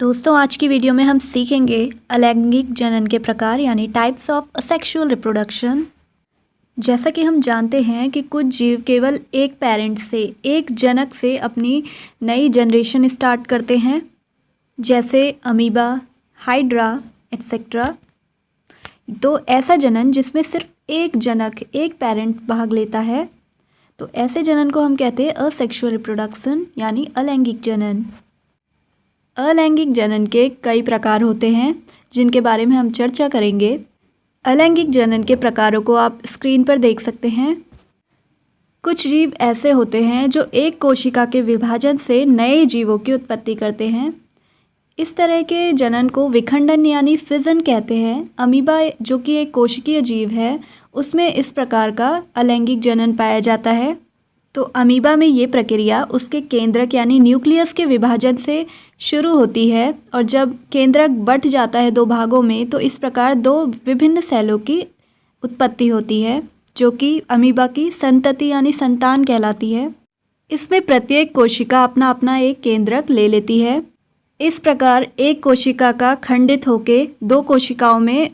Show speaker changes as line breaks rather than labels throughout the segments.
दोस्तों आज की वीडियो में हम सीखेंगे अलैंगिक जनन के प्रकार यानी टाइप्स ऑफ असेक्सुअल रिप्रोडक्शन। जैसा कि हम जानते हैं कि कुछ जीव केवल एक पेरेंट से, एक जनक से अपनी नई जनरेशन स्टार्ट करते हैं, जैसे अमीबा, हाइड्रा एट्सेट्रा। तो ऐसा जनन जिसमें सिर्फ एक जनक, एक पेरेंट भाग लेता है, तो ऐसे जनन को हम कहते हैं असेक्सुअल रिप्रोडक्शन यानी अलैंगिक जनन। अलैंगिक जनन के कई प्रकार होते हैं जिनके बारे में हम चर्चा करेंगे। अलैंगिक जनन के प्रकारों को आप स्क्रीन पर देख सकते हैं। कुछ जीव ऐसे होते हैं जो एक कोशिका के विभाजन से नए जीवों की उत्पत्ति करते हैं। इस तरह के जनन को विखंडन यानी फिजन कहते हैं। अमीबा जो कि एक कोशिकीय जीव है, उसमें इस प्रकार का अलैंगिक जनन पाया जाता है। तो अमीबा में ये प्रक्रिया उसके केंद्रक यानी न्यूक्लियस के विभाजन से शुरू होती है, और जब केंद्रक बंट जाता है दो भागों में, तो इस प्रकार दो विभिन्न सेलों की उत्पत्ति होती है, जो कि अमीबा की संतति यानी संतान कहलाती है। इसमें प्रत्येक कोशिका अपना अपना एक केंद्रक ले लेती है। इस प्रकार एक कोशिका का खंडित होकर दो कोशिकाओं में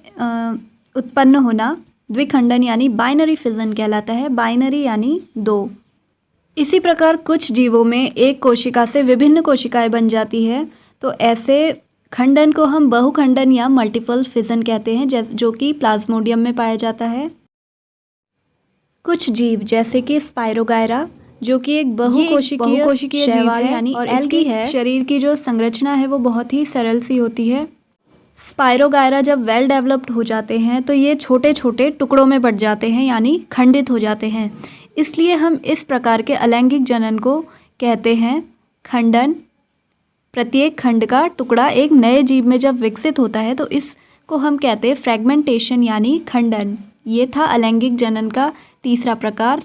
उत्पन्न होना द्विखंडन यानी बाइनरी फिजन कहलाता है। बाइनरी यानी दो। इसी प्रकार कुछ जीवों में एक कोशिका से विभिन्न कोशिकाएं बन जाती है, तो ऐसे खंडन को हम बहुखंडन या मल्टीपल फिजन कहते हैं, जो कि प्लाज्मोडियम में पाया जाता है। कुछ जीव जैसे कि स्पाइरोगायरा जो कि एक बहुकोशिकीय शैवाल यानी और एल्गी है, शरीर की जो संरचना है वो बहुत ही सरल सी होती है। स्पाइरोगायरा जब वेल डेवलप्ड हो जाते हैं तो ये छोटे छोटे टुकड़ों में बंट जाते हैं यानी खंडित हो जाते हैं। इसलिए हम इस प्रकार के अलैंगिक जनन को कहते हैं खंडन। प्रत्येक खंड का टुकड़ा एक नए जीव में जब विकसित होता है तो इसको हम कहते हैं फ्रेगमेंटेशन यानी खंडन। ये था अलैंगिक जनन का तीसरा प्रकार।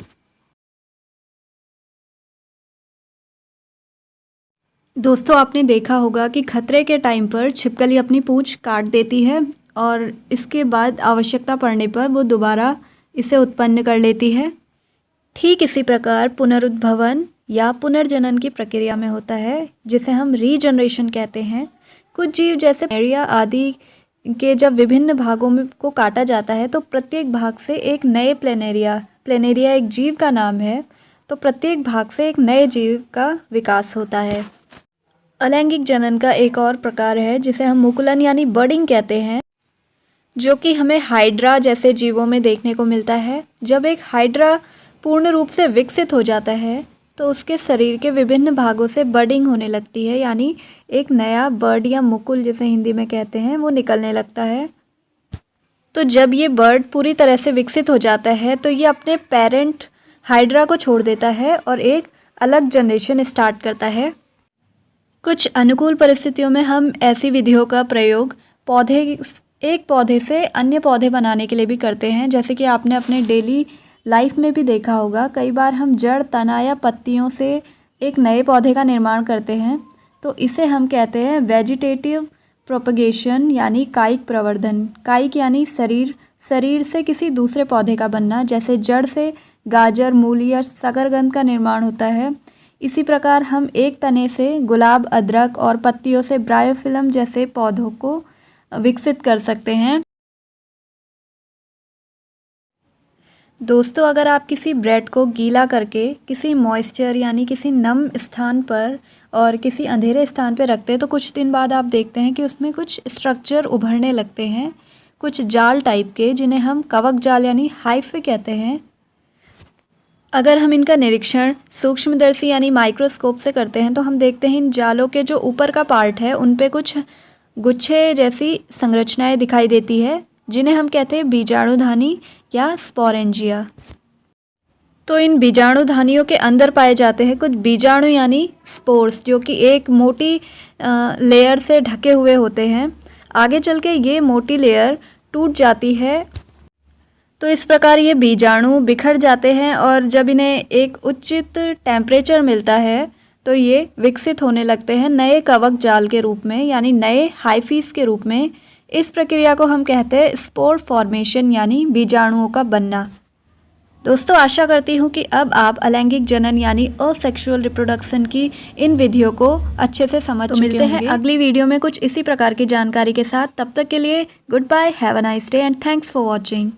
दोस्तों आपने देखा होगा कि खतरे के टाइम पर छिपकली अपनी पूंछ काट देती है और इसके बाद आवश्यकता पड़ने पर वो दोबारा इसे उत्पन्न कर लेती है। ठीक इसी प्रकार पुनरुद्भवन या पुनर्जनन की प्रक्रिया में होता है, जिसे हम रीजनरेशन कहते हैं। कुछ जीव जैसे प्लेनेरिया आदि के जब विभिन्न भागों में को काटा जाता है तो प्रत्येक भाग से एक नए प्लेनेरिया एक जीव का नाम है, तो प्रत्येक भाग से एक नए जीव का विकास होता है। अलैंगिक जनन का एक और प्रकार है जिसे हम मुकुलन यानी बर्डिंग कहते हैं, जो कि हमें हाइड्रा जैसे जीवों में देखने को मिलता है। जब एक हाइड्रा पूर्ण रूप से विकसित हो जाता है तो उसके शरीर के विभिन्न भागों से बर्डिंग होने लगती है, यानी एक नया बर्ड या मुकुल जिसे हिंदी में कहते हैं वो निकलने लगता है। तो जब ये बर्ड पूरी तरह से विकसित हो जाता है तो ये अपने पेरेंट हाइड्रा को छोड़ देता है और एक अलग जनरेशन स्टार्ट करता है। कुछ अनुकूल परिस्थितियों में हम ऐसी विधियों का प्रयोग एक पौधे से अन्य पौधे बनाने के लिए भी करते हैं। जैसे कि आपने अपने डेली लाइफ में भी देखा होगा, कई बार हम जड़, तना या पत्तियों से एक नए पौधे का निर्माण करते हैं, तो इसे हम कहते हैं वेजिटेटिव प्रोपगेशन यानी कायिक प्रवर्धन। कायिक यानी शरीर से किसी दूसरे पौधे का बनना, जैसे जड़ से गाजर, मूली या शकरकंद का निर्माण होता है। इसी प्रकार हम एक तने से गुलाब, अदरक और पत्तियों से ब्रायोफिलम जैसे पौधों को विकसित कर सकते हैं। दोस्तों अगर आप किसी ब्रेड को गीला करके किसी मॉइस्चर यानी किसी नम स्थान पर और किसी अंधेरे स्थान पर रखते हैं तो कुछ दिन बाद आप देखते हैं कि उसमें कुछ स्ट्रक्चर उभरने लगते हैं, कुछ जाल टाइप के, जिन्हें हम कवक जाल यानी हाइफे कहते हैं। अगर हम इनका निरीक्षण सूक्ष्मदर्शी यानी माइक्रोस्कोप से करते हैं तो हम देखते हैं इन जालों के जो ऊपर का पार्ट है उन पे कुछ गुच्छे जैसी संरचनाएं दिखाई देती है, जिन्हें हम कहते हैं बीजाणुधानी या स्पोरेंजिया। तो इन बीजाणुधानियों के अंदर पाए जाते हैं कुछ बीजाणु यानी स्पोर्स, जो कि एक मोटी लेयर से ढके हुए होते हैं। आगे चल के ये मोटी लेयर टूट जाती है, तो इस प्रकार ये बीजाणु बिखर जाते हैं और जब इन्हें एक उचित टेम्परेचर मिलता है तो ये विकसित होने लगते हैं नए कवक जाल के रूप में यानी नए हाइफीज के रूप में। इस प्रक्रिया को हम कहते हैं स्पोर फॉर्मेशन यानी बीजाणुओं का बनना। दोस्तों आशा करती हूँ कि अब आप अलैंगिक जनन यानी असेक्सुअल रिप्रोडक्शन की इन विधियों को अच्छे से समझ चुके होंगे। मिलते हैं अगली वीडियो में कुछ इसी प्रकार की जानकारी के साथ। तब तक के लिए goodbye, have a nice day and thanks for watching.